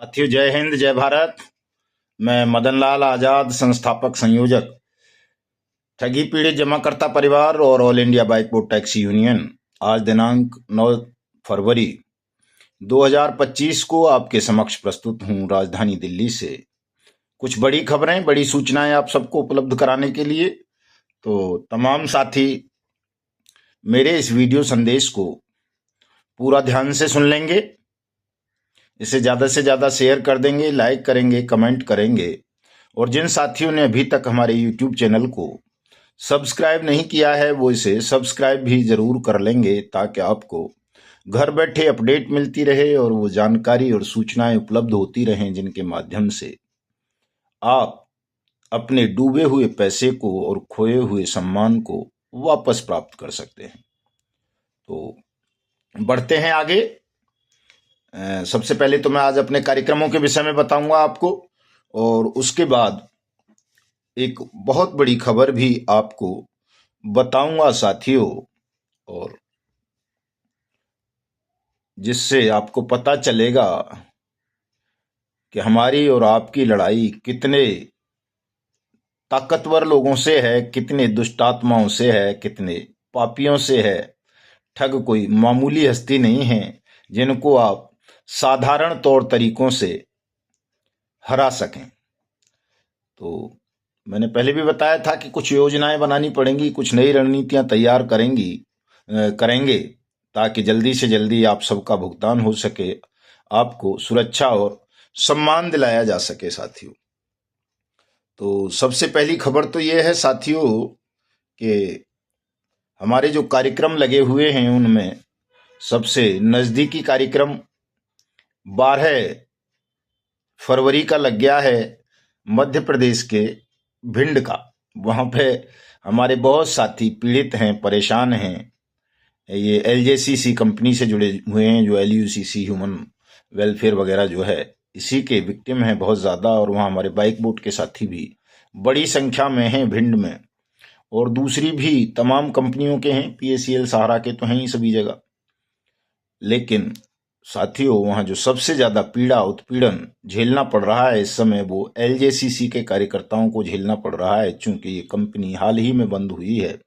साथियों, जय हिंद जय भारत। मैं मदन लाल आजाद, संस्थापक संयोजक ठगी पीड़ित जमाकर्ता परिवार और all India bike board taxi union, आज दिनांक 9 फरवरी 2025 को आपके समक्ष प्रस्तुत हूं राजधानी दिल्ली से कुछ बड़ी खबरें, बड़ी सूचनाएं आप सबको उपलब्ध कराने के लिए। तो तमाम साथी मेरे इस वीडियो संदेश को पूरा ध्यान से सुन लेंगे, इसे ज़्यादा से ज़्यादा शेयर कर देंगे, लाइक करेंगे, कमेंट करेंगे। और जिन साथियों ने अभी तक हमारे YouTube चैनल को सब्सक्राइब नहीं किया है वो इसे सब्सक्राइब भी ज़रूर कर लेंगे, ताकि आपको घर बैठे अपडेट मिलती रहे और वो जानकारी और सूचनाएं उपलब्ध होती रहें जिनके माध्यम से आप अपने डूबे हुए पैसे को और खोए हुए सम्मान को वापस प्राप्त कर सकते हैं। तो बढ़ते हैं आगे। सबसे पहले तो मैं आज अपने कार्यक्रमों के विषय में बताऊंगा आपको, और उसके बाद एक बहुत बड़ी खबर भी आपको बताऊंगा साथियों, और जिससे आपको पता चलेगा कि हमारी और आपकी लड़ाई कितने ताकतवर लोगों से है, कितने दुष्टात्माओं से है, कितने पापियों से है। ठग कोई मामूली हस्ती नहीं है जिनको आप साधारण तौर तरीकों से हरा सकें। तो मैंने पहले भी बताया था कि कुछ योजनाएं बनानी पड़ेंगी, कुछ नई रणनीतियां तैयार करेंगे, ताकि जल्दी से जल्दी आप सबका भुगतान हो सके, आपको सुरक्षा और सम्मान दिलाया जा सके साथियों। तो सबसे पहली खबर तो यह है साथियों कि हमारे जो कार्यक्रम लगे हुए हैं उनमें सबसे नज़दीकी कार्यक्रम 12 फरवरी का लग गया है मध्य प्रदेश के भिंड का। वहाँ पे हमारे बहुत साथी पीड़ित हैं, परेशान हैं। ये एलजेसीसी कंपनी से जुड़े हुए हैं, जो एलयूसीसी ह्यूमन वेलफेयर वगैरह जो है, इसी के विक्टिम हैं बहुत ज़्यादा। और वहाँ हमारे बाइक बोर्ड के साथी भी बड़ी संख्या में हैं भिंड में, और दूसरी भी तमाम कंपनियों के हैं, पीएसीएल सहारा के तो हैं ही सभी जगह। लेकिन साथियों, वहाँ जो सबसे ज़्यादा पीड़ा उत्पीड़न झेलना पड़ रहा है इस समय, वो एलजेसीसी के कार्यकर्ताओं को झेलना पड़ रहा है, चूंकि ये कंपनी हाल ही में बंद हुई है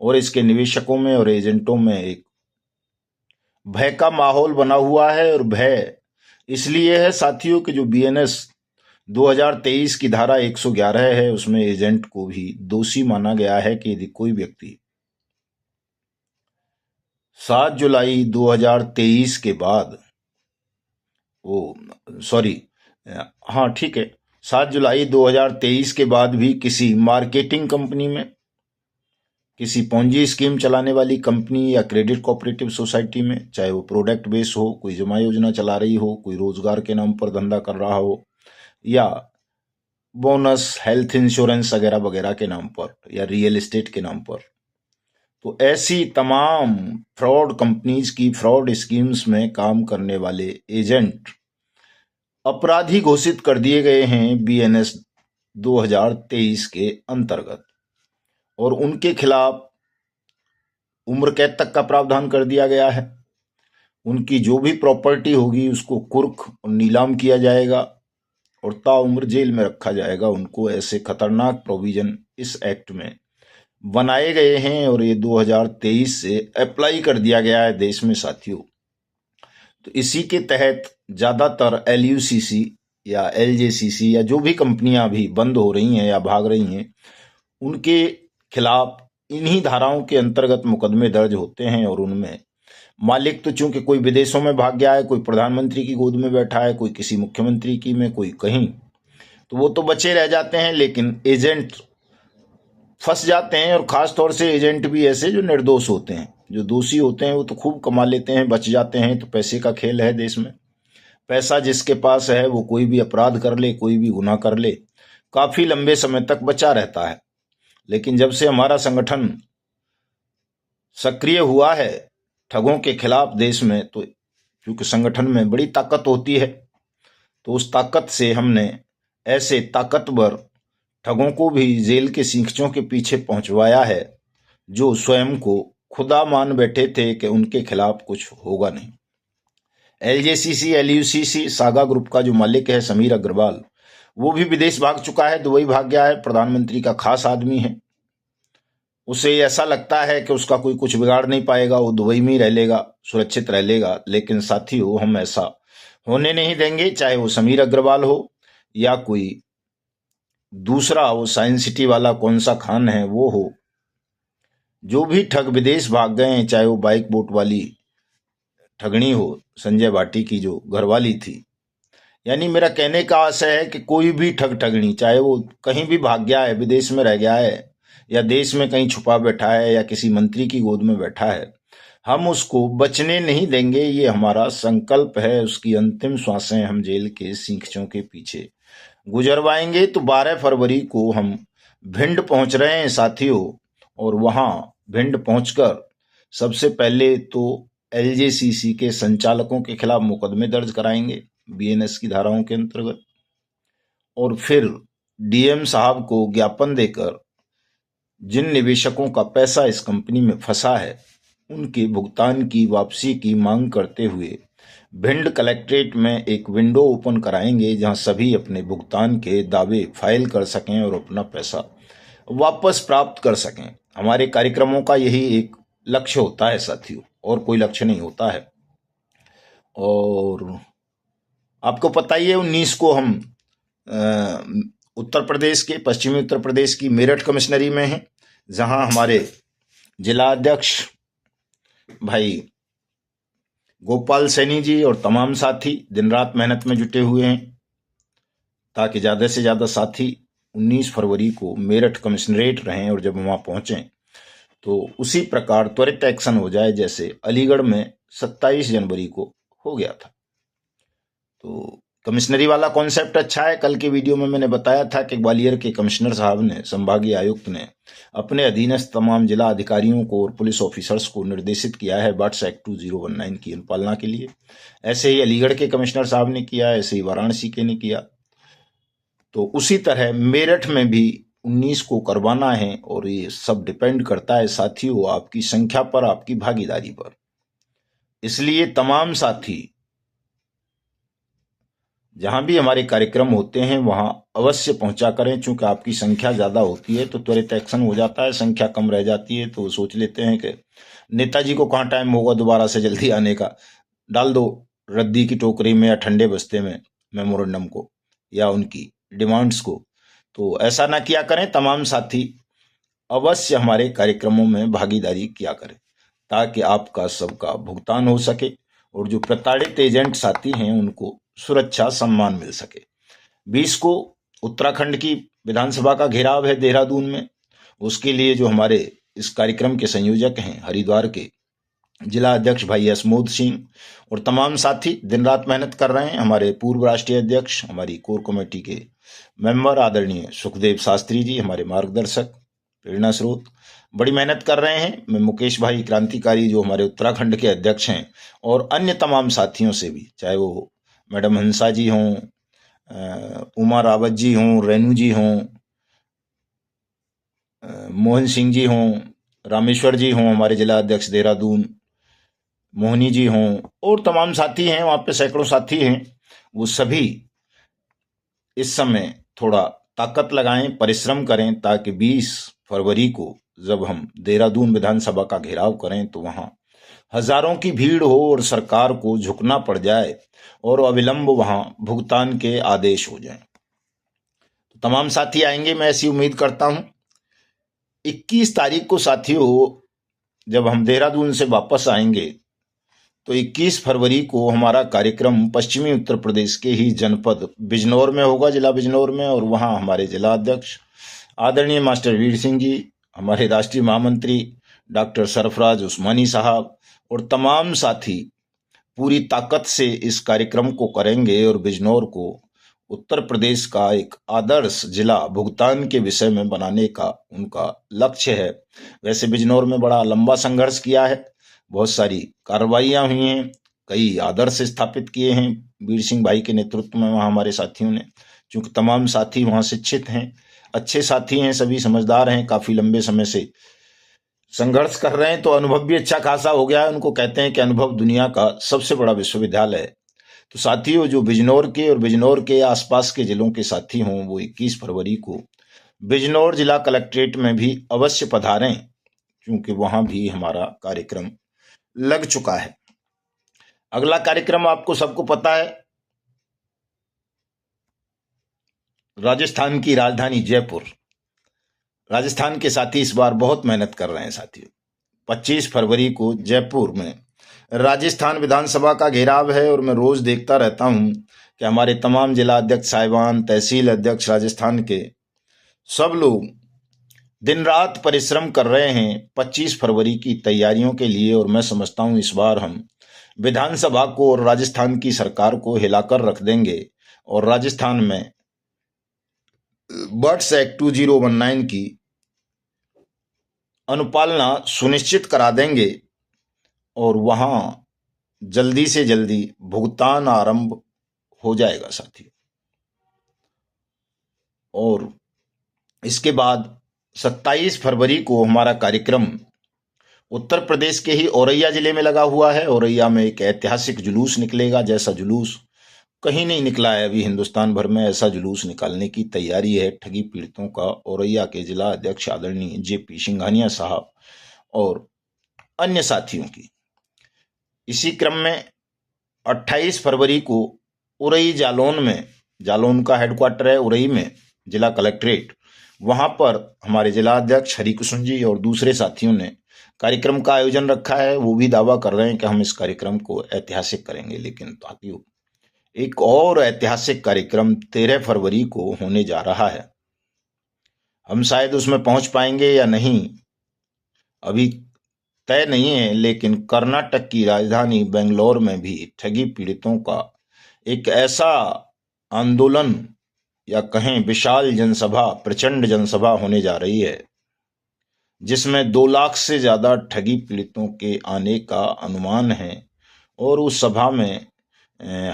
और इसके निवेशकों में और एजेंटों में एक भय का माहौल बना हुआ है। और भय इसलिए है साथियों कि जो बीएनएस 2023 की धारा 111 है, उसमें एजेंट को भी दोषी माना गया है कि यदि कोई व्यक्ति 7 जुलाई 2023 के बाद, हाँ ठीक है, 7 जुलाई 2023 के बाद भी किसी मार्केटिंग कंपनी में, किसी पोंजी स्कीम चलाने वाली कंपनी या क्रेडिट कोऑपरेटिव सोसाइटी में, चाहे वो प्रोडक्ट बेस हो, कोई जमा योजना चला रही हो, कोई रोजगार के नाम पर धंधा कर रहा हो, या बोनस, हेल्थ इंश्योरेंस वगैरह वगैरह के नाम पर, या रियल एस्टेट के नाम पर, तो ऐसी तमाम फ्रॉड कंपनीज की फ्रॉड स्कीम्स में काम करने वाले एजेंट अपराधी घोषित कर दिए गए हैं बीएनएस 2023 के अंतर्गत, और उनके खिलाफ उम्र कैद तक का प्रावधान कर दिया गया है। उनकी जो भी प्रॉपर्टी होगी उसको कुर्क और नीलाम किया जाएगा और ताउम्र जेल में रखा जाएगा उनको। ऐसे खतरनाक प्रोविजन इस एक्ट में बनाए गए हैं और ये 2023 से अप्लाई कर दिया गया है देश में साथियों। तो इसी के तहत ज़्यादातर एलयूसीसी या एलजेसीसी या जो भी कंपनियां अभी बंद हो रही हैं या भाग रही हैं, उनके खिलाफ इन्हीं धाराओं के अंतर्गत मुकदमे दर्ज होते हैं। और उनमें मालिक तो चूंकि कोई विदेशों में भाग गया है, कोई प्रधानमंत्री की गोद में बैठा है, कोई किसी मुख्यमंत्री की में, कोई कहीं, तो वो तो बचे रह जाते हैं, लेकिन एजेंट फंस जाते हैं। और खास तौर से एजेंट भी ऐसे जो निर्दोष होते हैं, जो दोषी होते हैं, वो तो खूब कमा लेते हैं, बच जाते हैं। तो पैसे का खेल है देश में। पैसा जिसके पास है वो कोई भी अपराध कर ले, कोई भी गुनाह कर ले, काफी लंबे समय तक बचा रहता है। लेकिन जब से हमारा संगठन सक्रिय हुआ है ठगों के खिलाफ देश में, तो क्योंकि संगठन में बड़ी ताकत होती है, तो उस ताकत से हमने ऐसे ताकतवर ठगों को भी जेल के सींखों के पीछे पहुंचवाया है, जो स्वयं को खुदा मान बैठे थे कि उनके खिलाफ कुछ होगा नहीं। एलजेसीसी एलयूसीसी सागा ग्रुप का जो मालिक है समीर अग्रवाल, वो भी विदेश भाग चुका है, दुबई भाग गया है। प्रधानमंत्री का खास आदमी है, उसे ऐसा लगता है कि उसका कोई कुछ बिगाड़ नहीं पाएगा, वो दुबई में ही रह लेगा, सुरक्षित रह लेगा। लेकिन साथियों, हम ऐसा होने नहीं देंगे, चाहे वो समीर अग्रवाल हो या कोई दूसरा वो साइंस सिटी वाला कौन सा खान है वो हो। जो भी ठग विदेश भाग गए हैं, चाहे वो बाइक बोट वाली ठगनी हो संजय भाटी की जो घरवाली थी, यानी मेरा कहने का आशय है कि कोई भी ठग ठगनी, चाहे वो कहीं भी भाग गया है, विदेश में रह गया है या देश में कहीं छुपा बैठा है या किसी मंत्री की गोद में बैठा है, हम उसको बचने नहीं देंगे। ये हमारा संकल्प है। उसकी अंतिम सांसें हम जेल के सींखचों के पीछे गुजरवाएंगे। तो 12 फरवरी को हम भिंड पहुंच रहे हैं साथियों, और वहां भिंड पहुंचकर सबसे पहले तो एलजेसीसी के संचालकों के खिलाफ मुकदमे दर्ज कराएंगे बीएनएस की धाराओं के अंतर्गत, और फिर डीएम साहब को ज्ञापन देकर जिन निवेशकों का पैसा इस कंपनी में फंसा है उनके भुगतान की वापसी की मांग करते हुए भिंड कलेक्ट्रेट में एक विंडो ओपन कराएंगे, जहां सभी अपने भुगतान के दावे फाइल कर सकें और अपना पैसा वापस प्राप्त कर सकें। हमारे कार्यक्रमों का यही एक लक्ष्य होता है साथियों, और कोई लक्ष्य नहीं होता है। और आपको पता ही है 19 को हम उत्तर प्रदेश के, पश्चिमी उत्तर प्रदेश की मेरठ कमिश्नरी में हैं, जहां हमारे जिला अध्यक्ष भाई गोपाल सैनी जी और तमाम साथी दिन रात मेहनत में जुटे हुए हैं, ताकि ज़्यादा से ज़्यादा साथी 19 फरवरी को मेरठ कमिश्नरेट रहें, और जब वहां पहुंचें तो उसी प्रकार त्वरित एक्शन हो जाए जैसे अलीगढ़ में 27 जनवरी को हो गया था। तो कमिश्नरी वाला कॉन्सेप्ट अच्छा है। कल के वीडियो में मैंने बताया था कि ग्वालियर के कमिश्नर साहब ने, संभागीय आयुक्त ने अपने अधीनस्थ तमाम जिला अधिकारियों को और पुलिस ऑफिसर्स को निर्देशित किया है बट्स एक्ट 2019 की अनुपालना के लिए। ऐसे ही अलीगढ़ के कमिश्नर साहब ने किया, ऐसे ही वाराणसी के ने किया। तो उसी तरह मेरठ में भी 19 को करवाना है, और ये सब डिपेंड करता है साथियों आपकी संख्या पर, आपकी भागीदारी पर। इसलिए तमाम साथी जहां भी हमारे कार्यक्रम होते हैं वहां अवश्य पहुंचा करें। चूंकि आपकी संख्या ज्यादा होती है तो त्वरित एक्शन हो जाता है, संख्या कम रह जाती है तो सोच लेते हैं कि नेताजी को कहाँ टाइम होगा दोबारा से जल्दी आने का, डाल दो रद्दी की टोकरी में या ठंडे बस्ते में मेमोरेंडम को या उनकी डिमांड्स को। तो ऐसा ना किया करें। तमाम साथी अवश्य हमारे कार्यक्रमों में भागीदारी किया करें, ताकि आपका सबका भुगतान हो सके और जो प्रताड़ित एजेंट साथी हैं उनको सुरक्षा सम्मान मिल सके। 20 को उत्तराखंड की विधानसभा का घेराव है देहरादून में। उसके लिए जो हमारे इस कार्यक्रम के संयोजक हैं हरिद्वार के जिला अध्यक्ष भाई असमोद सिंह और तमाम साथी दिन रात मेहनत कर रहे हैं। हमारे पूर्व राष्ट्रीय अध्यक्ष, हमारी कोर कमेटी के मेंबर आदरणीय सुखदेव शास्त्री जी, हमारे मार्गदर्शक, प्रेरणा स्रोत, बड़ी मेहनत कर रहे हैं। मैं मुकेश भाई क्रांतिकारी जो हमारे उत्तराखंड के अध्यक्ष हैं, और अन्य तमाम साथियों से भी, चाहे वो मैडम हंसा जी हों, उमा रावत जी हों, रेनू जी हों, मोहन सिंह जी हों, रामेश्वर जी हों, हमारे जिला अध्यक्ष देहरादून, मोहनी जी हों, और तमाम साथी हैं, वहाँ पे सैकड़ों साथी हैं, वो सभी इस समय थोड़ा ताकत लगाएं, परिश्रम करें, ताकि 20 फरवरी को जब हम देहरादून विधानसभा का घेराव करें तो वहां हजारों की भीड़ हो और सरकार को झुकना पड़ जाए और अविलंब वहां भुगतान के आदेश हो जाएं। तो तमाम साथी आएंगे, मैं ऐसी उम्मीद करता हूं। 21 तारीख को साथियों जब हम देहरादून से वापस आएंगे तो 21 फरवरी को हमारा कार्यक्रम पश्चिमी उत्तर प्रदेश के ही जनपद बिजनौर में होगा, जिला बिजनौर में। और वहां हमारे जिला अध्यक्ष आदरणीय मास्टर वीर सिंह जी, हमारे राष्ट्रीय महामंत्री डॉक्टर सरफराज उस्मानी साहब और तमाम साथी पूरी ताकत से इस कार्यक्रम को करेंगे और बिजनौर को उत्तर प्रदेश का एक आदर्श जिला भुगतान के विषय में बनाने का उनका लक्ष्य है। वैसे बिजनौर में बड़ा लंबा संघर्ष किया है, बहुत सारी कार्रवाइयां हुई हैं, कई आदर्श स्थापित किए हैं वीर सिंह भाई के नेतृत्व में वहाँ हमारे साथियों ने। चूंकि तमाम साथी वहाँ शिक्षित हैं, अच्छे साथी हैं, सभी समझदार हैं, काफ़ी लंबे समय से संघर्ष कर रहे हैं तो अनुभव भी अच्छा खासा हो गया है। उनको कहते हैं कि अनुभव दुनिया का सबसे बड़ा विश्वविद्यालय है। तो साथियों, जो बिजनौर के और बिजनौर के आसपास के जिलों के साथी हों, वो 21 फरवरी को बिजनौर जिला कलेक्ट्रेट में भी अवश्य पधारें, क्योंकि वहां भी हमारा कार्यक्रम लग चुका है। अगला कार्यक्रम आपको सबको पता है, राजस्थान की राजधानी जयपुर। राजस्थान के साथी इस बार बहुत मेहनत कर रहे हैं साथियों। 25 फरवरी को जयपुर में राजस्थान विधानसभा का घेराव है, और मैं रोज देखता रहता हूं कि हमारे तमाम जिला अध्यक्ष साहिबान, तहसील अध्यक्ष राजस्थान के सब लोग दिन रात परिश्रम कर रहे हैं 25 फरवरी की तैयारियों के लिए। और मैं समझता हूं इस बार हम विधानसभा को और राजस्थान की सरकार को हिलाकर रख देंगे, और राजस्थान में बर्ड्स एक्ट 2019 की अनुपालना सुनिश्चित करा देंगे, और वहां जल्दी से जल्दी भुगतान आरंभ हो जाएगा साथियों। और इसके बाद 27 फरवरी को हमारा कार्यक्रम उत्तर प्रदेश के ही औरैया जिले में लगा हुआ है। औरैया में एक ऐतिहासिक जुलूस निकलेगा, जैसा जुलूस कहीं नहीं निकला है अभी हिंदुस्तान भर में। ऐसा जुलूस निकालने की तैयारी है ठगी पीड़ितों का औरैया के जिला अध्यक्ष आदरणीय जेपी सिंघानिया साहब और अन्य साथियों की। इसी क्रम में 28 फरवरी को उरई जालौन में, जालौन का हेडक्वार्टर है उरई में जिला कलेक्ट्रेट, वहां पर हमारे जिला अध्यक्ष हरिकृष्ण जी और दूसरे साथियों ने कार्यक्रम का आयोजन रखा है। वो भी दावा कर रहे हैं कि हम इस कार्यक्रम को ऐतिहासिक करेंगे। लेकिन साथियों, एक और ऐतिहासिक कार्यक्रम 13 फरवरी को होने जा रहा है। हम शायद उसमें पहुंच पाएंगे या नहीं अभी तय नहीं है, लेकिन कर्नाटक की राजधानी बेंगलोर में भी ठगी पीड़ितों का एक ऐसा आंदोलन या कहें विशाल जनसभा, प्रचंड जनसभा होने जा रही है, जिसमें 2 लाख से ज्यादा ठगी पीड़ितों के आने का अनुमान है। और उस सभा में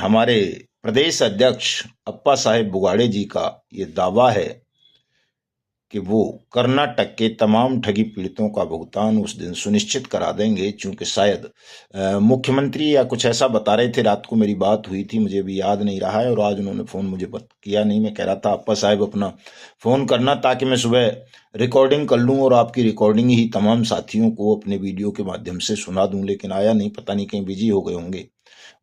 हमारे प्रदेश अध्यक्ष अप्पा साहेब बुगाड़े जी का ये दावा है कि वो कर्नाटक के तमाम ठगी पीड़ितों का भुगतान उस दिन सुनिश्चित करा देंगे। चूंकि शायद मुख्यमंत्री या कुछ ऐसा बता रहे थे, रात को मेरी बात हुई थी, मुझे भी याद नहीं रहा है, और आज उन्होंने फ़ोन मुझे किया नहीं। मैं कह रहा था अप्पा साहेब अपना फ़ोन करना, ताकि मैं सुबह रिकॉर्डिंग कर लूँ और आपकी रिकॉर्डिंग ही तमाम साथियों को अपने वीडियो के माध्यम से सुना दूँ। लेकिन आया नहीं, पता नहीं कहीं बिजी हो गए होंगे।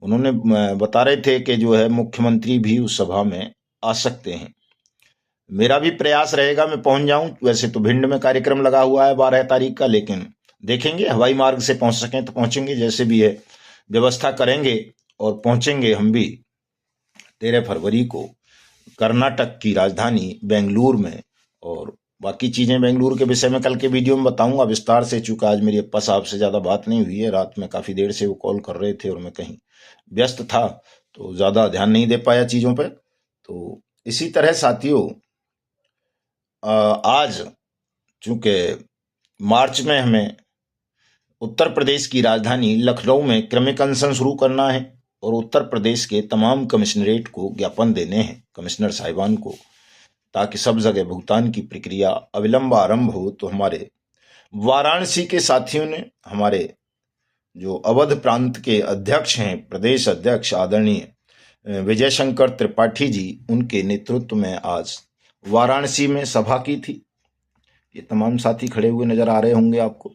उन्होंने बता रहे थे कि जो है मुख्यमंत्री भी उस सभा में आ सकते हैं। मेरा भी प्रयास रहेगा मैं पहुंच जाऊं। वैसे तो भिंड में कार्यक्रम लगा हुआ है 12 तारीख का, लेकिन देखेंगे हवाई मार्ग से पहुंच सकें तो पहुंचेंगे, जैसे भी है व्यवस्था करेंगे और पहुंचेंगे हम भी 13 फरवरी को कर्नाटक की राजधानी बेंगलुरु में। और बाकी चीजें बेंगलुरु के विषय में कल के वीडियो में बताऊंगा विस्तार से। चूंकि आज मेरी अप्पा साहब से ज्यादा बात नहीं हुई है, रात में काफी देर से वो कॉल कर रहे थे और मैं कहीं व्यस्त था, तो ज्यादा ध्यान नहीं दे पाया चीजों पर। तो इसी तरह साथियों, आज चूंकि मार्च में हमें उत्तर प्रदेश की राजधानी लखनऊ में क्रमिक अनशन शुरू करना है, और उत्तर प्रदेश के तमाम कमिश्नरेट को ज्ञापन देने हैं, कमिश्नर साहिबान को, ताकि सब जगह भुगतान की प्रक्रिया अविलंब आरंभ हो। तो हमारे वाराणसी के साथियों ने, हमारे जो अवध प्रांत के अध्यक्ष हैं, प्रदेश अध्यक्ष आदरणीय विजय शंकर त्रिपाठी जी, उनके नेतृत्व में आज वाराणसी में सभा की थी। ये तमाम साथी खड़े हुए नजर आ रहे होंगे आपको।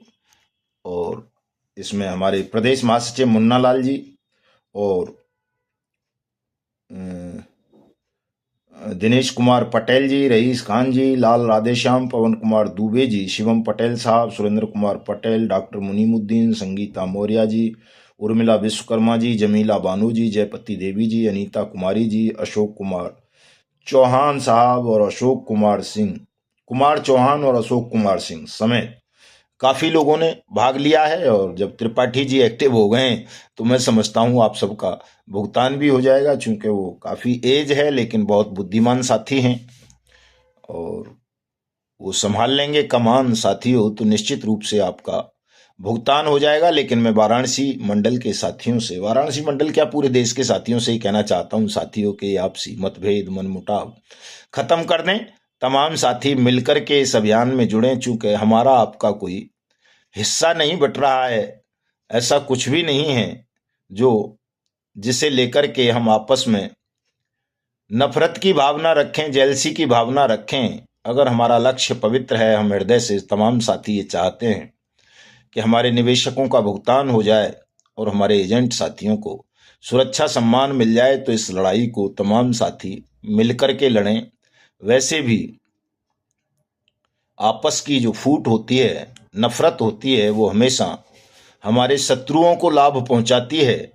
और इसमें हमारे प्रदेश महासचिव मुन्ना लाल जी और दिनेश कुमार पटेल जी, रईस खान जी, लाल राधेश्याम, पवन कुमार दुबे जी, शिवम पटेल साहब, सुरेंद्र कुमार पटेल, डॉक्टर मुनीमुद्दीन, संगीता मौर्य जी, उर्मिला विश्वकर्मा जी, जमीला बानू जी, जयपति देवी जी, अनीता कुमारी जी, अशोक कुमार चौहान साहब और अशोक कुमार सिंह, कुमार चौहान और अशोक कुमार सिंह समेत काफी लोगों ने भाग लिया है। और जब त्रिपाठी जी एक्टिव हो गए तो मैं समझता हूं आप सबका भुगतान भी हो जाएगा, चूंकि वो काफी एज है लेकिन बहुत बुद्धिमान साथी हैं और वो संभाल लेंगे कमान साथियों। तो निश्चित रूप से आपका भुगतान हो जाएगा। लेकिन मैं वाराणसी मंडल के साथियों से, वाराणसी मंडल क्या पूरे देश के साथियों से ही कहना चाहता हूं, साथियों के आपसी मतभेद, मनमुटाव खत्म कर दें। तमाम साथी मिलकर के इस अभियान में जुड़ें, चूंकि हमारा आपका कोई हिस्सा नहीं बट रहा है, ऐसा कुछ भी नहीं है जो जिसे लेकर के हम आपस में नफरत की भावना रखें, जेलसी की भावना रखें। अगर हमारा लक्ष्य पवित्र है, हम हृदय से तमाम साथी ये चाहते हैं कि हमारे निवेशकों का भुगतान हो जाए और हमारे एजेंट साथियों को सुरक्षा सम्मान मिल जाए, तो इस लड़ाई को तमाम साथी मिलकर के लड़ें। वैसे भी आपस की जो फूट होती है, नफरत होती है, वो हमेशा हमारे शत्रुओं को लाभ पहुंचाती है।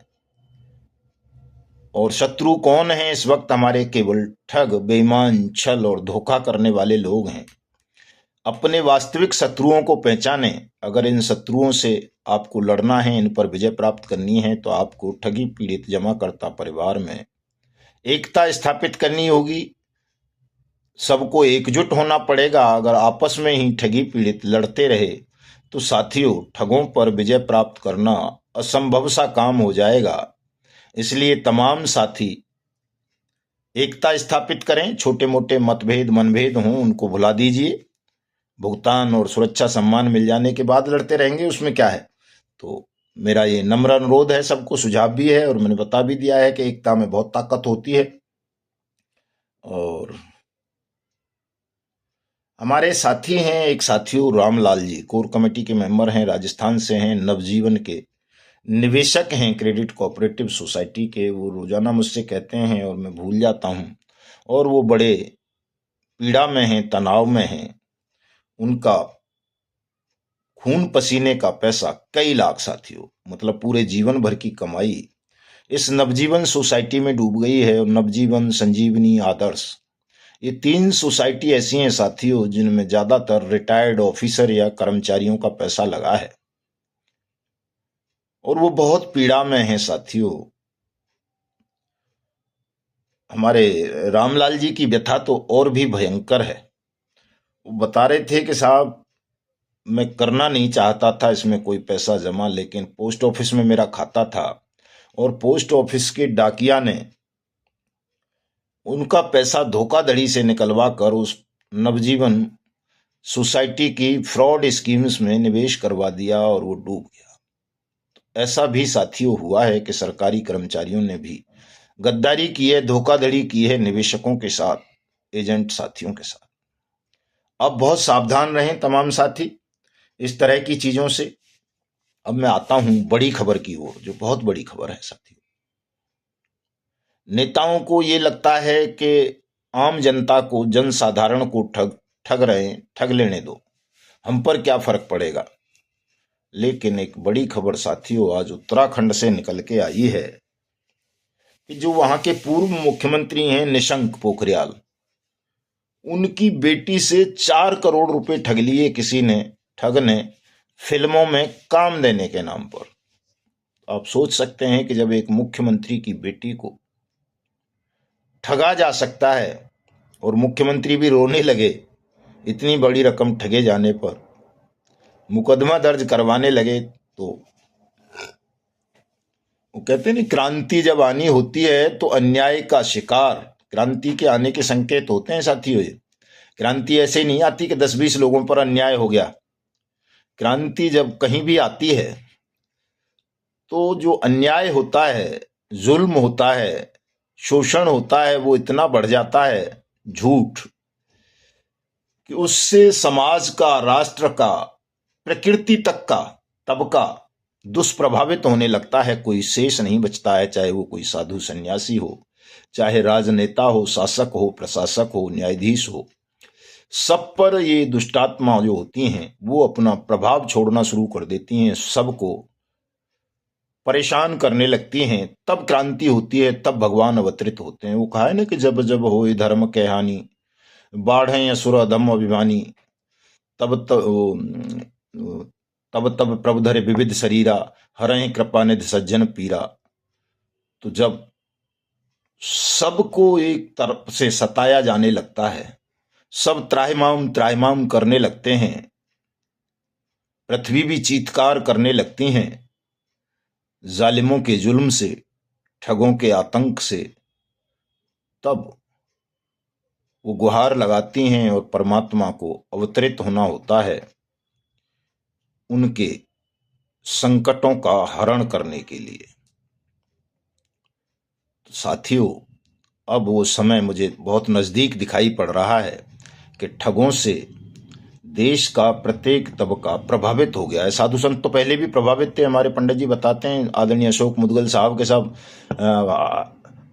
और शत्रु कौन है इस वक्त? हमारे केवल ठग, बेईमान, छल और धोखा करने वाले लोग हैं। अपने वास्तविक शत्रुओं को पहचानें। अगर इन शत्रुओं से आपको लड़ना है, इन पर विजय प्राप्त करनी है, तो आपको ठगी पीड़ित जमाकर्ता परिवार में एकता स्थापित करनी होगी। सबको एकजुट होना पड़ेगा। अगर आपस में ही ठगी पीड़ित लड़ते रहे तो साथियों, ठगों पर विजय प्राप्त करना असंभव सा काम हो जाएगा। इसलिए तमाम साथी एकता स्थापित करें। छोटे मोटे मतभेद, मनभेद हों, उनको भुला दीजिए। भुगतान और सुरक्षा सम्मान मिल जाने के बाद लड़ते रहेंगे, उसमें क्या है। तो मेरा ये नम्र अनुरोध है, सबको सुझाव भी है और मैंने बता भी दिया है कि एकता में बहुत ताकत होती है। और हमारे साथी हैं, एक साथियों रामलाल जी, कोर कमेटी के मेंबर हैं, राजस्थान से हैं, नवजीवन के निवेशक हैं, क्रेडिट कोऑपरेटिव सोसाइटी के। वो रोजाना मुझसे कहते हैं और मैं भूल जाता हूं, और वो बड़े पीड़ा में हैं, तनाव में हैं। उनका खून पसीने का पैसा कई लाख साथियों, मतलब पूरे जीवन भर की कमाई इस नवजीवन सोसाइटी में डूब गई है। और नवजीवन, संजीवनी, आदर्श, ये 3 सोसाइटी ऐसी हैं साथियों जिनमें ज्यादातर रिटायर्ड ऑफिसर या कर्मचारियों का पैसा लगा है, और वो बहुत पीड़ा में हैं साथियों। हमारे रामलाल जी की व्यथा तो और भी भयंकर है। वो बता रहे थे कि साहब, मैं करना नहीं चाहता था इसमें कोई पैसा जमा, लेकिन पोस्ट ऑफिस में मेरा खाता था और पोस्ट ऑफिस के डाकिया ने उनका पैसा धोखाधड़ी से निकलवा कर उस नवजीवन सोसाइटी की फ्रॉड स्कीम्स में निवेश करवा दिया और वो डूब गया। ऐसा भी साथियों हुआ है कि सरकारी कर्मचारियों ने भी गद्दारी की है, धोखाधड़ी की है निवेशकों के साथ, एजेंट साथियों के साथ। अब बहुत सावधान रहें तमाम साथी इस तरह की चीजों से। अब मैं आता हूं बड़ी खबर की ओर, जो बहुत बड़ी खबर है साथियों। नेताओं को ये लगता है कि आम जनता को, जन साधारण को ठग रहे हैं, ठग लेने दो, हम पर क्या फर्क पड़ेगा। लेकिन एक बड़ी खबर साथियों आज उत्तराखंड से निकल के आई है कि जो वहां के पूर्व मुख्यमंत्री हैं निशंक पोखरियाल, उनकी बेटी से 4 करोड़ रुपए ठग लिए किसी ने, ठग ने, फिल्मों में काम देने के नाम पर। आप सोच सकते हैं कि जब एक मुख्यमंत्री की बेटी को ठगा जा सकता है और मुख्यमंत्री भी रोने लगे इतनी बड़ी रकम ठगे जाने पर, मुकदमा दर्ज करवाने लगे, तो वो कहते हैं ना, क्रांति जब आनी होती है तो अन्याय का शिकार, क्रांति के आने के संकेत होते हैं साथियों। ये क्रांति ऐसे ही नहीं आती कि 10-20 लोगों पर अन्याय हो गया। क्रांति जब कहीं भी आती है तो जो अन्याय होता है, जुल्म होता है, शोषण होता है, वो इतना बढ़ जाता है, झूठ, कि उससे समाज का, राष्ट्र का, प्रकृति तक का तबका दुष्प्रभावित होने लगता है। कोई शेष नहीं बचता है, चाहे वो कोई साधु सन्यासी हो, चाहे राजनेता हो, शासक हो, प्रशासक हो, न्यायाधीश हो। सब पर ये दुष्टात्मा जो होती हैं वो अपना प्रभाव छोड़ना शुरू कर देती हैं, सबको परेशान करने लगती हैं। तब क्रांति होती है, तब भगवान अवतरित होते हैं। वो कहा है ना कि जब जब होए धर्म के हानि, बाढ़ें असुर अधम अभिमानी, तब तब तब प्रभु धरे विविध शरीरा, हरहि कृपा निधि सज्जन पीरा। तो जब सबको एक तरफ से सताया जाने लगता है, सब त्राहिमाम त्राहिमाम करने लगते हैं, पृथ्वी भी चीत्कार करने लगती हैं जालिमों के जुल्म से, ठगों के आतंक से, तब वो गुहार लगाती हैं और परमात्मा को अवतरित होना होता है। उनके संकटों का हरण करने के लिए। तो साथियों, अब वो समय मुझे बहुत नजदीक दिखाई पड़ रहा है कि ठगों से देश का प्रत्येक तबका प्रभावित हो गया है। साधु संत तो पहले भी प्रभावित थे। हमारे पंडित जी बताते हैं, आदरणीय अशोक मुदगल साहब के साहब,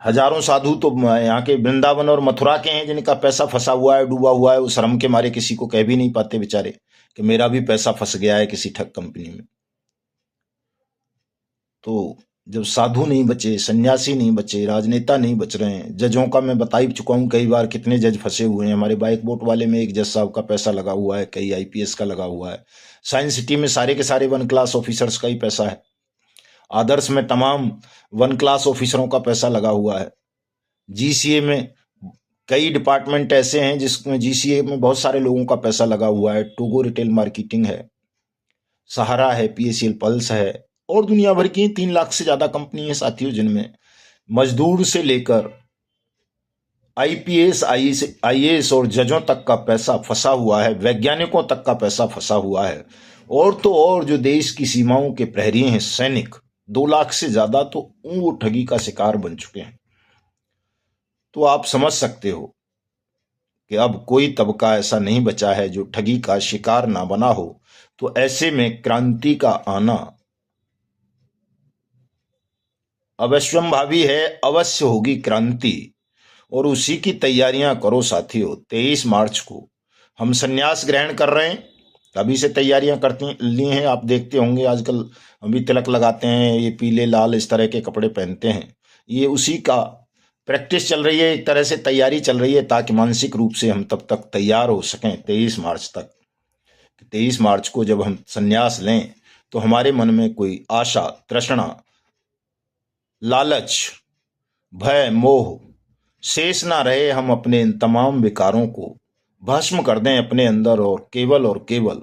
हजारों साधु तो यहाँ के वृंदावन और मथुरा के हैं जिनका पैसा फंसा हुआ है, डूबा हुआ है। वो शर्म के मारे किसी को कह भी नहीं पाते बेचारे कि मेरा भी पैसा फंस गया है किसी ठग कंपनी में। तो जब साधु नहीं बचे, सन्यासी नहीं बचे, राजनेता नहीं बच रहे हैं, जजों का मैं बता ही चुका हूं कई बार कितने जज फंसे हुए हैं। हमारे बाइक बोट वाले में एक जज साहब का पैसा लगा हुआ है, कई आईपीएस का लगा हुआ है। साइंस सिटी में सारे के सारे 1 क्लास ऑफिसर्स का ही पैसा है। आदर्श में तमाम 1 क्लास ऑफिसरों का पैसा लगा हुआ है। जीसीए में कई डिपार्टमेंट ऐसे हैं जिसमें जीसीए में बहुत सारे लोगों का पैसा लगा हुआ है। टोगो रिटेल मार्केटिंग है, सहारा है, पीएसएल पल्स है, और दुनिया भर की 3 लाख से ज्यादा कंपनी है साथियों, जिनमें मजदूर से लेकर आईपीएस, आईएएस और जजों तक का पैसा फंसा हुआ है, वैज्ञानिकों तक का पैसा फंसा हुआ है। और तो और जो देश की सीमाओं के प्रहरी हैं, सैनिक, 2 लाख से ज्यादा तो वो ठगी का शिकार बन चुके हैं। तो आप समझ सकते हो कि अब कोई तबका ऐसा नहीं बचा है जो ठगी का शिकार ना बना हो। तो ऐसे में क्रांति का आना अवश्यंभावी है, अवश्य होगी क्रांति, और उसी की तैयारियां करो साथियों। 23 मार्च को हम संन्यास ग्रहण कर रहे हैं, अभी से तैयारियां करती ली हैं। आप देखते होंगे आजकल हम भी तिलक लगाते हैं, ये पीले लाल इस तरह के कपड़े पहनते हैं। ये उसी का प्रैक्टिस चल रही है, एक तरह से तैयारी चल रही है, ताकि मानसिक रूप से हम तब तक तैयार हो सकें 23 मार्च तक। 23 मार्च को जब हम संन्यास लें तो हमारे मन में कोई आशा, तृष्णा, लालच, भय, मोह शेष ना रहे। हम अपने इन तमाम विकारों को भस्म कर दें अपने अंदर, और केवल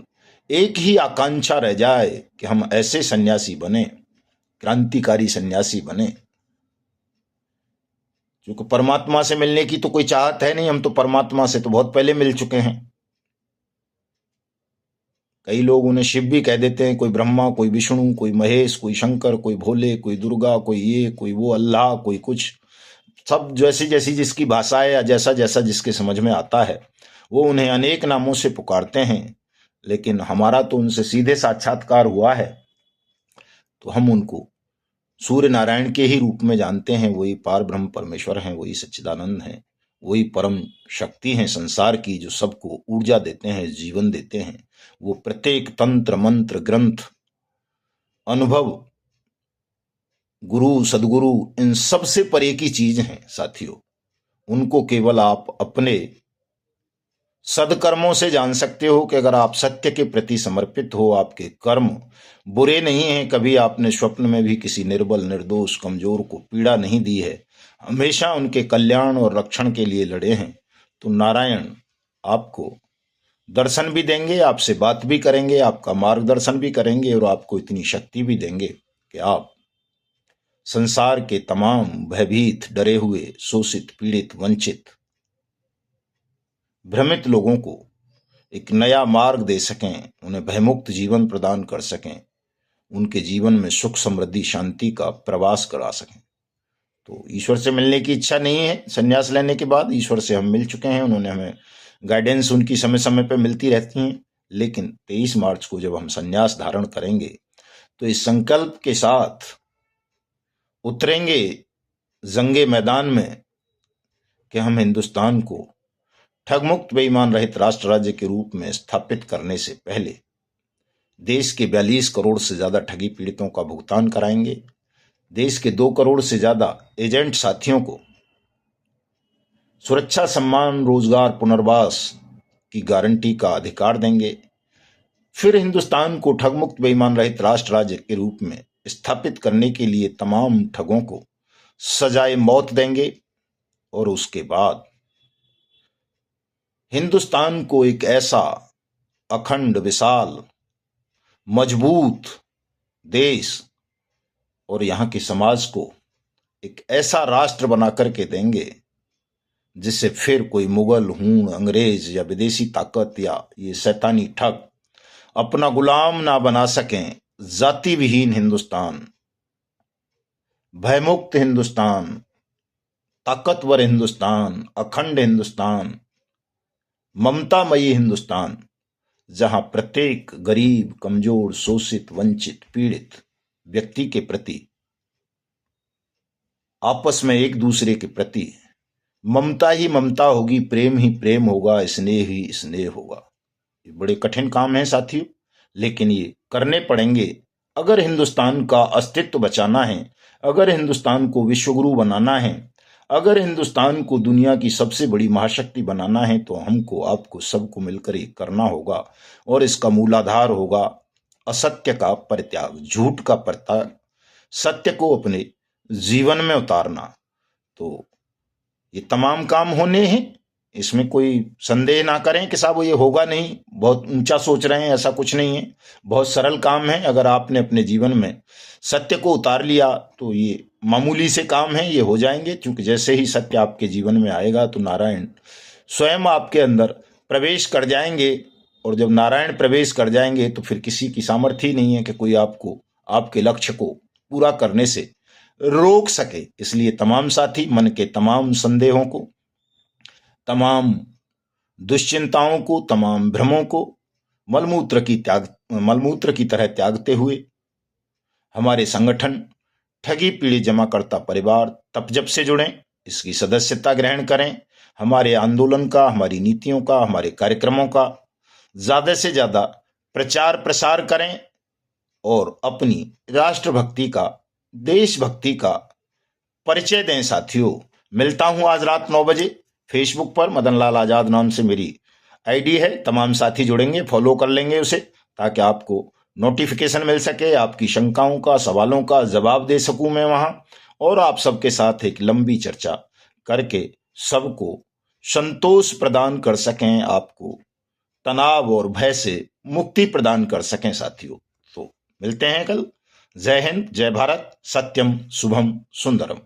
एक ही आकांक्षा रह जाए कि हम ऐसे सन्यासी बने, क्रांतिकारी सन्यासी बने। क्योंकि परमात्मा से मिलने की तो कोई चाहत है नहीं, हम तो परमात्मा से तो बहुत पहले मिल चुके हैं। कई लोग उन्हें शिव भी कह देते हैं, कोई ब्रह्मा, कोई विष्णु, कोई महेश, कोई शंकर, कोई भोले, कोई दुर्गा, कोई ये, कोई वो, अल्लाह, कोई कुछ। सब जैसी जैसी जिसकी भाषा है या जैसा जैसा जिसके समझ में आता है, वो उन्हें अनेक नामों से पुकारते हैं। लेकिन हमारा तो उनसे सीधे साक्षात्कार हुआ है, तो हम उनको सूर्य नारायण के ही रूप में जानते हैं। वही पार ब्रह्म परमेश्वर हैं, वही सच्चिदानंद हैं, वही परम शक्ति हैं संसार की, जो सबको ऊर्जा देते हैं, जीवन देते हैं। वो प्रत्येक तंत्र, मंत्र, ग्रंथ, अनुभव, गुरु, सदगुरु, इन सब से परे की चीज हैं साथियों। उनको केवल आप अपने सदकर्मों से जान सकते हो कि अगर आप सत्य के प्रति समर्पित हो, आपके कर्म बुरे नहीं हैं, कभी आपने स्वप्न में भी किसी निर्बल, निर्दोष, कमजोर को पीड़ा नहीं दी है, हमेशा उनके कल्याण और रक्षण के लिए लड़े हैं, तो नारायण आपको दर्शन भी देंगे, आपसे बात भी करेंगे, आपका मार्गदर्शन भी करेंगे, और आपको इतनी शक्ति भी देंगे कि आप संसार के तमाम भयभीत, डरे हुए, शोषित, पीड़ित, वंचित, भ्रमित लोगों को एक नया मार्ग दे सकें, उन्हें भयमुक्त जीवन प्रदान कर सकें, उनके जीवन में सुख, समृद्धि, शांति का प्रवास करा सकें। तो ईश्वर से मिलने की इच्छा नहीं है संन्यास लेने के बाद। ईश्वर से हम मिल चुके हैं, उन्होंने हमें गाइडेंस उनकी समय समय पर मिलती रहती हैं। लेकिन 23 मार्च को जब हम संन्यास धारण करेंगे तो इस संकल्प के साथ उतरेंगे जंगे मैदान में कि हम हिंदुस्तान को ठगमुक्त, बेईमान रहित राष्ट्र राज्य के रूप में स्थापित करने से पहले देश के 42 करोड़ से ज्यादा ठगी पीड़ितों का भुगतान कराएंगे। देश के 2 करोड़ से ज्यादा एजेंट साथियों को सुरक्षा, सम्मान, रोजगार, पुनर्वास की गारंटी का अधिकार देंगे। फिर हिंदुस्तान को ठगमुक्त, बेईमान रहित राष्ट्र राज्य के रूप में स्थापित करने के लिए तमाम ठगों को सजाए मौत देंगे, और उसके बाद हिंदुस्तान को एक ऐसा अखंड, विशाल, मजबूत देश और यहाँ के समाज को एक ऐसा राष्ट्र बना करके देंगे जिससे फिर कोई मुगल, हूण, अंग्रेज या विदेशी ताकत या ये शैतानी ठग अपना गुलाम ना बना सकें जाति विहीन हिंदुस्तान, भयमुक्त हिंदुस्तान, ताकतवर हिंदुस्तान, अखंड हिंदुस्तान, ममतामयी हिंदुस्तान, जहां प्रत्येक गरीब, कमजोर, शोषित, वंचित, पीड़ित व्यक्ति के प्रति, आपस में एक दूसरे के प्रति ममता ही ममता होगी, प्रेम ही प्रेम होगा, स्नेह ही स्नेह होगा। ये बड़े कठिन काम है साथियों, लेकिन ये करने पड़ेंगे अगर हिंदुस्तान का अस्तित्व बचाना है, अगर हिंदुस्तान को विश्वगुरु बनाना है, अगर हिंदुस्तान को दुनिया की सबसे बड़ी महाशक्ति बनाना है, तो हमको, आपको, सबको मिलकर ये करना होगा। और इसका मूलाधार होगा असत्य का परित्याग, झूठ का परित्याग, सत्य को अपने जीवन में उतारना। तो ये तमाम काम होने हैं, इसमें कोई संदेह ना करें कि साहब ये होगा नहीं, बहुत ऊंचा सोच रहे हैं, ऐसा कुछ नहीं है। बहुत सरल काम है। अगर आपने अपने जीवन में सत्य को उतार लिया तो ये मामूली से काम है, ये हो जाएंगे। क्योंकि जैसे ही सत्य आपके जीवन में आएगा तो नारायण स्वयं आपके अंदर प्रवेश कर जाएंगे। और जब नारायण प्रवेश कर जाएंगे तो फिर किसी की सामर्थ्य ही नहीं है कि कोई आपको, आपके लक्ष्य को पूरा करने से रोक सके। इसलिए तमाम साथी मन के तमाम संदेहों को, तमाम दुश्चिंताओं को, तमाम भ्रमों को मलमूत्र की तरह त्यागते हुए हमारे संगठन ठगी पीढ़ी जमाकर्ता परिवार तपजप से जुड़ें, इसकी सदस्यता ग्रहण करें। हमारे आंदोलन का, हमारी नीतियों का, हमारे कार्यक्रमों का ज्यादा से ज्यादा प्रचार प्रसार करें और अपनी राष्ट्रभक्ति का, देशभक्ति का परिचय दें साथियों। मिलता हूं आज रात 9 बजे फेसबुक पर, मदन लाल आजाद नाम से मेरी आईडी है। तमाम साथी जुड़ेंगे, फॉलो कर लेंगे उसे, ताकि आपको नोटिफिकेशन मिल सके, आपकी शंकाओं का, सवालों का जवाब दे सकूं मैं वहां, और आप सबके साथ एक लंबी चर्चा करके सबको संतोष प्रदान कर सकें, आपको तनाव और भय से मुक्ति प्रदान कर सकें साथियों। तो मिलते हैं कल। जय हिंद, जय भारत, सत्यम, शुभम, सुंदरम।